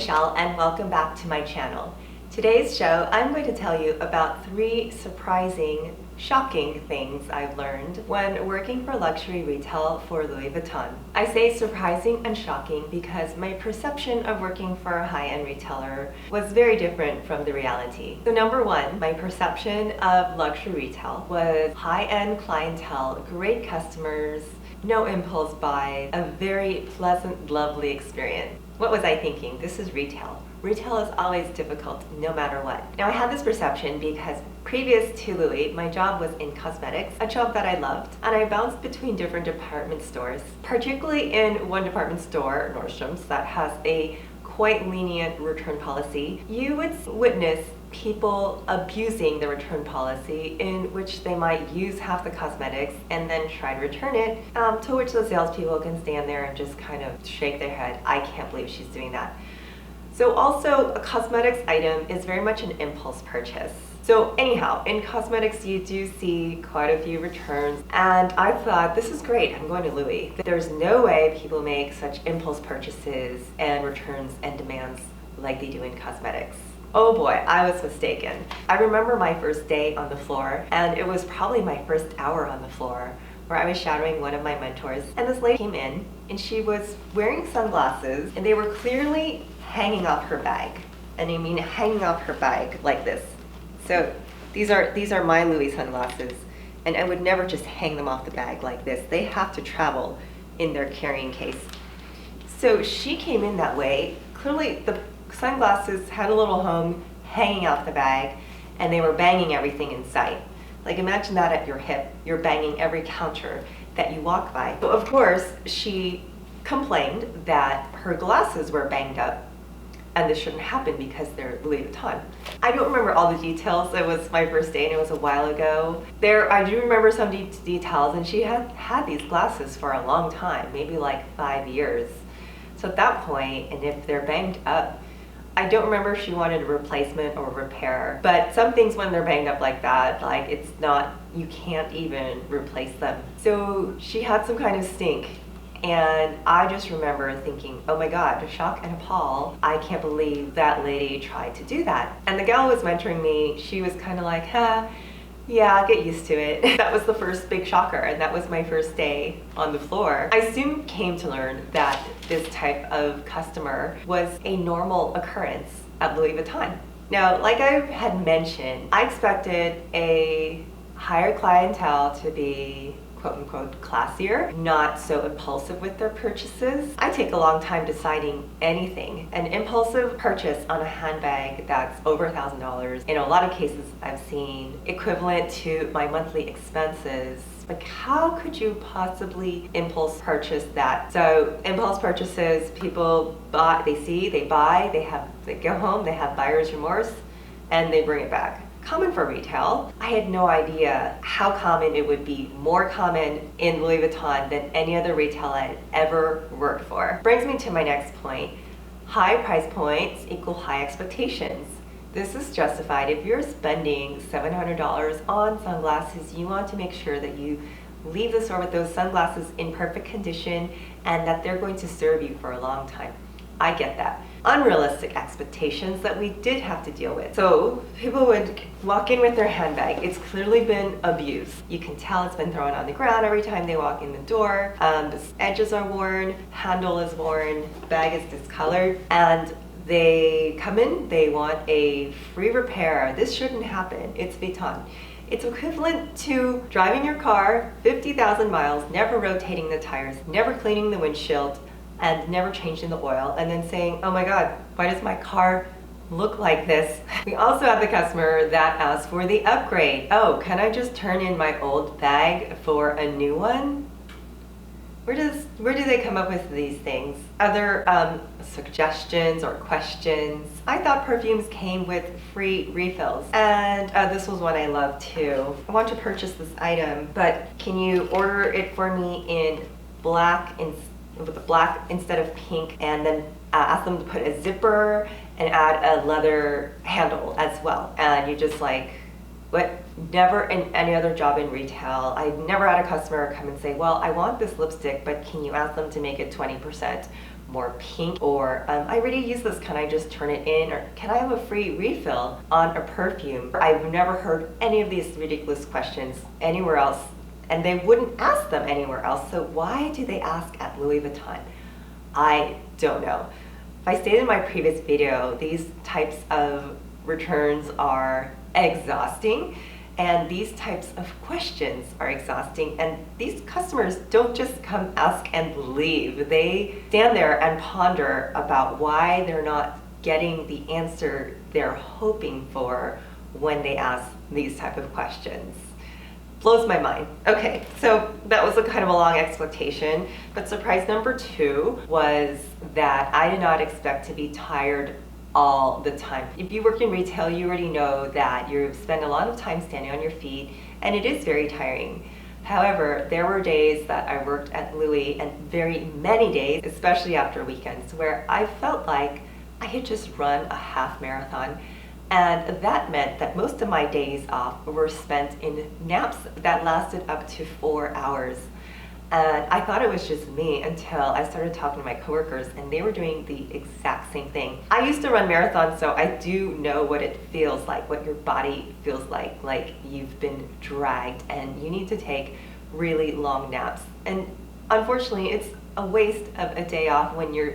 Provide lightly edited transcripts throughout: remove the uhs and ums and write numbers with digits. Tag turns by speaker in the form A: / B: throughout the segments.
A: Michelle and welcome back to my channel. Today's show, I'm going to tell you about 3 surprising, shocking things I've learned when working for luxury retail for Louis Vuitton. I say surprising and shocking because my perception of working for a high-end retailer was very different from the reality. So number 1, my perception of luxury retail was high-end clientele, great customers, no impulse buy, a very pleasant, lovely experience. What was I thinking? This is retail. Retail is always difficult, no matter what. Now, I had this perception because previous to Louis, my job was in cosmetics, a job that I loved, and I bounced between different department stores, particularly in one department store, Nordstrom's, that has a quite lenient return policy. You would witness people abusing the return policy, in which they might use half the cosmetics and then try to return it, to which the salespeople can stand there and just kind of shake their head. I can't believe she's doing that. So also, a cosmetics item is very much an impulse purchase. So anyhow, in cosmetics you do see quite a few returns, and I thought, this is great, I'm going to Louis. There's no way people make such impulse purchases and returns and demands like they do in cosmetics. Oh boy, I was mistaken. I remember my first day on the floor, and it was probably my first hour on the floor, where I was shadowing one of my mentors, and this lady came in, and she was wearing sunglasses, and they were clearly hanging off her bag. And I mean hanging off her bag like this. So these are my Louis sunglasses, and I would never just hang them off the bag like this. They have to travel in their carrying case. So she came in that way. Clearly the sunglasses had a little home hanging off the bag, and they were banging everything in sight. Like, imagine that at your hip. You're banging every counter that you walk by. So of course she complained that her glasses were banged up, and this shouldn't happen because they're Louis Vuitton. I don't remember all the details. It was my first day and it was a while ago. I do remember some details, and she had had these glasses for a long time, maybe like 5 years. So at that point, and if they're banged up, I don't remember if she wanted a replacement or repair, but some things when they're banged up like that, like it's not, you can't even replace them. So she had some kind of stink. And I just remember thinking, oh my God, shock and appall. I can't believe that lady tried to do that. And the gal who was mentoring me, she was kind of like, yeah, I'll get used to it. That was the first big shocker, and that was my first day on the floor. I soon came to learn that this type of customer was a normal occurrence at Louis Vuitton. Now, like I had mentioned, I expected a higher clientele to be quote-unquote classier, not so impulsive with their purchases. I take a long time deciding anything. An impulsive purchase on a handbag that's over $1,000, in a lot of cases I've seen equivalent to my monthly expenses. Like, how could you possibly impulse purchase that? So impulse purchases, people buy, they buy, they go home, they have buyer's remorse, and they bring it back. Common for retail. I had no idea how common it would be, more common in Louis Vuitton than any other retail I'd ever worked for. Brings me to my next point. High price points equal high expectations. This is justified. If you're spending $700 on sunglasses, you want to make sure that you leave the store with those sunglasses in perfect condition and that they're going to serve you for a long time. I get that. Unrealistic expectations that we did have to deal with. So people would walk in with their handbag. It's clearly been abused. You can tell it's been thrown on the ground every time they walk in the door. The edges are worn, handle is worn, bag is discolored, and they come in, they want a free repair. This shouldn't happen. It's Vuitton. It's equivalent to driving your car 50,000 miles, never rotating the tires, never cleaning the windshield, and never changing the oil, and then saying, oh my God, why does my car look like this? We also have the customer that asks for the upgrade. Oh, can I just turn in my old bag for a new one? Where do they come up with these things? Other suggestions or questions? I thought perfumes came with free refills, and this was one I loved too. I want to purchase this item, but can you order it for me in black with the black instead of pink, and then ask them to put a zipper and add a leather handle as well. And you just like, what? Never in any other job in retail, I never had a customer come and say, well, I want this lipstick, but can you ask them to make it 20% more pink? Or I already use this, can I just turn it in? Or can I have a free refill on a perfume? I've never heard any of these ridiculous questions anywhere else, and they wouldn't ask them anywhere else. So why do they ask at Louis Vuitton? I don't know. If I stated in my previous video, these types of returns are exhausting, and these types of questions are exhausting, and these customers don't just come ask and leave. They stand there and ponder about why they're not getting the answer they're hoping for when they ask these type of questions. Blows my mind. Okay, so that was a kind of a long explanation, but surprise number 2 was that I did not expect to be tired all the time. If you work in retail, you already know that you spend a lot of time standing on your feet, and it is very tiring. However, there were days that I worked at Louis, and very many days, especially after weekends, where I felt like I had just run a half marathon. And that meant that most of my days off were spent in naps that lasted up to 4 hours. And I thought it was just me until I started talking to my coworkers, and they were doing the exact same thing. I used to run marathons, so I do know what it feels like, what your body feels like you've been dragged and you need to take really long naps. And unfortunately, it's a waste of a day off when you're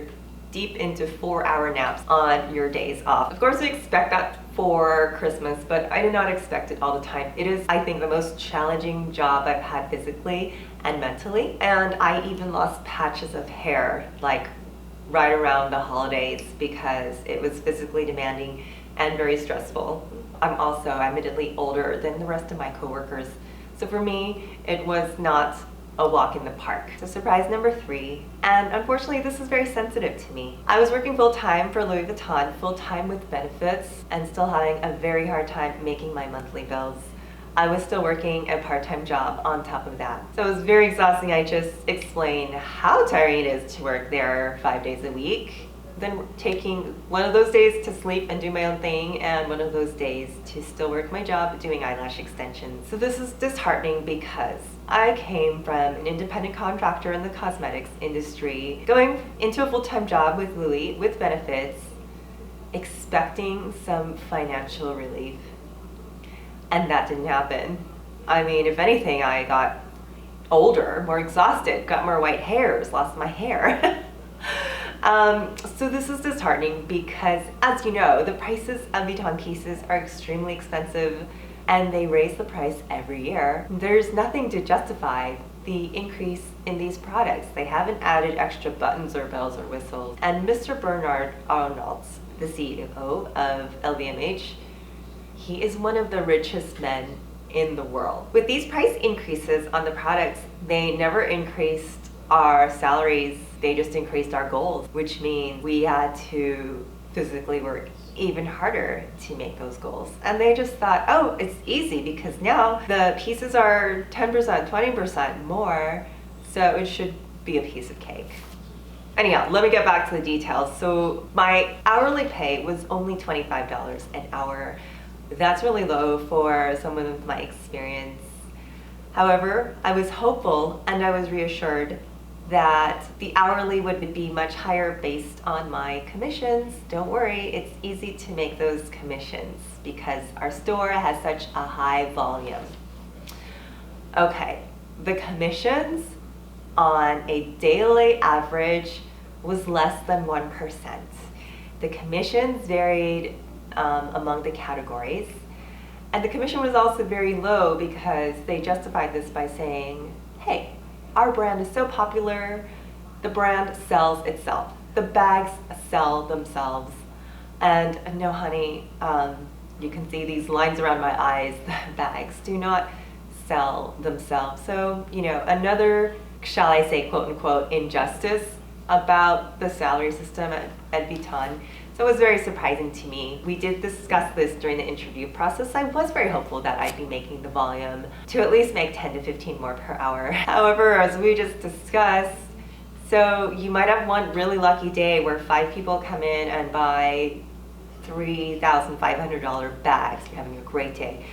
A: deep into 4-hour naps on your days off. Of course, we expect that for Christmas, but I did not expect it all the time. It is, I think, the most challenging job I've had physically and mentally. And I even lost patches of hair, like right around the holidays, because it was physically demanding and very stressful. I'm also admittedly older than the rest of my coworkers. So for me, it was not a walk in the park. So surprise number 3, and unfortunately this is very sensitive to me. I was working full-time for Louis Vuitton, full-time with benefits, and still having a very hard time making my monthly bills. I was still working a part-time job on top of that. So it was very exhausting. I just explained how tiring it is to work there 5 days a week, then taking one of those days to sleep and do my own thing, and one of those days to still work my job doing eyelash extensions. So this is disheartening because I came from an independent contractor in the cosmetics industry, going into a full-time job with Louis with benefits, expecting some financial relief, and that didn't happen. I mean, if anything, I got older, more exhausted, got more white hairs, lost my hair. So this is disheartening because, as you know, the prices of Vuitton pieces are extremely expensive, and they raise the price every year. There's nothing to justify the increase in these products. They haven't added extra buttons or bells or whistles. And Mr. Bernard Arnault, the CEO of LVMH, he is one of the richest men in the world. With these price increases on the products, they never increased our salaries, they just increased our goals, which means we had to physically work even harder to make those goals. And they just thought, oh, it's easy because now the pieces are 10%, 20% more, so it should be a piece of cake. Anyhow, let me get back to the details. So my hourly pay was only $25 an hour. That's really low for someone with my experience. However, I was hopeful and I was reassured that the hourly would be much higher based on my commissions. Don't worry, it's easy to make those commissions because our store has such a high volume. Okay, the commissions on a daily average was less than 1%. The commissions varied among the categories, and the commission was also very low because they justified this by saying, hey, our brand is so popular, the brand sells itself. The bags sell themselves. And no, honey, you can see these lines around my eyes. The bags do not sell themselves. So, you know, another, shall I say, quote unquote, injustice about the salary system at Vuitton. So it was very surprising to me. We did discuss this during the interview process. I was very hopeful that I'd be making the volume to at least make 10 to 15 more per hour. However, as we just discussed, so you might have one really lucky day where 5 people come in and buy $3,500 bags. You're having a great day.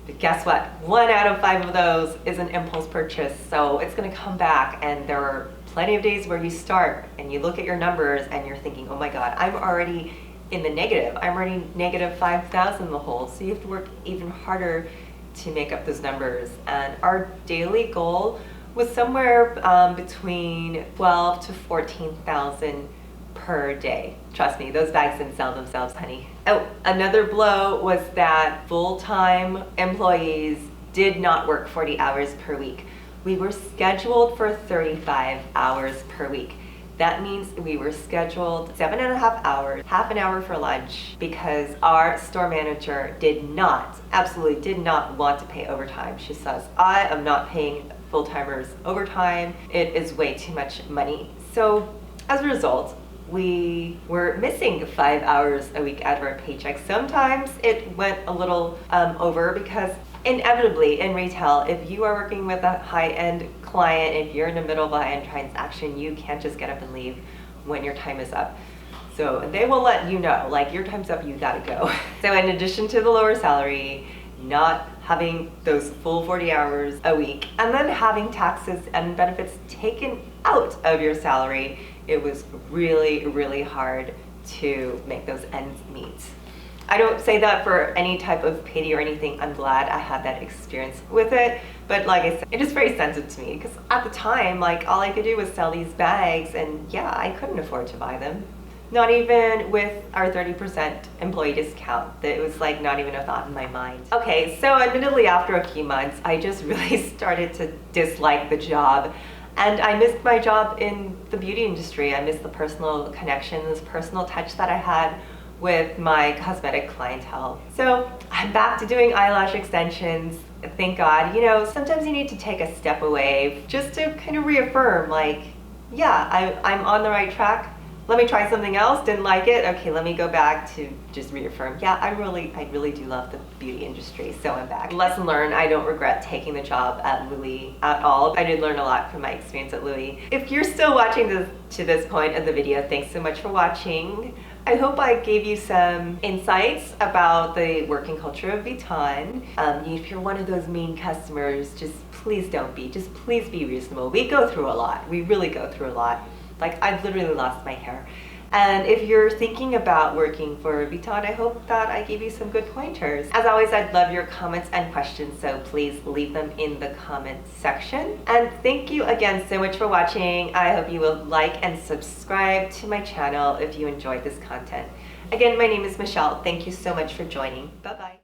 A: But guess what? 1 out of 5 of those is an impulse purchase. So it's gonna come back and there are plenty of days where you start and you look at your numbers and you're thinking, oh my God, I'm already in the negative. I'm already negative 5,000 in the hole. So you have to work even harder to make up those numbers. And our daily goal was somewhere between 12 to 14,000 per day. Trust me, those bags didn't sell themselves, honey. Oh, another blow was that full-time employees did not work 40 hours per week. We were scheduled for 35 hours per week. That means we were scheduled 7.5 hours, half an hour for lunch, because our store manager absolutely did not want to pay overtime. She says, I am not paying full-timers overtime. It is way too much money. So as a result, we were missing 5 hours a week out of our paycheck. Sometimes it went a little over, because inevitably in retail, if you are working with a high-end client, if you're in the middle of a high-end transaction, you can't just get up and leave when your time is up. So they will let you know, like, your time's up, you gotta go. So in addition to the lower salary, not having those full 40 hours a week, and then having taxes and benefits taken out of your salary, it was really, really hard to make those ends meet. I don't say that for any type of pity or anything. I'm glad I had that experience with it. But like I said, it is very sensitive to me, because at the time, like, all I could do was sell these bags, and yeah, I couldn't afford to buy them. Not even with our 30% employee discount. It was like not even a thought in my mind. Okay, so admittedly after a few months, I just really started to dislike the job. And I missed my job in the beauty industry. I missed the personal connections, personal touch that I had with my cosmetic clientele. So I'm back to doing eyelash extensions. Thank God. You know, sometimes you need to take a step away just to kind of reaffirm, like, yeah, I'm on the right track. Let me try something else, didn't like it. Okay, let me go back to just reaffirm. Yeah, I really do love the beauty industry, so I'm back. Lesson learned, I don't regret taking the job at Louis at all. I did learn a lot from my experience at Louis. If you're still watching to this point of the video, thanks so much for watching. I hope I gave you some insights about the working culture of Vuitton. If you're one of those mean customers, just please don't be. Just please be reasonable. We go through a lot. We really go through a lot. Like, I've literally lost my hair. And if you're thinking about working for Vuitton, I hope that I gave you some good pointers. As always, I'd love your comments and questions, so please leave them in the comments section. And thank you again so much for watching. I hope you will like and subscribe to my channel if you enjoyed this content. Again, my name is Michelle. Thank you so much for joining. Bye-bye.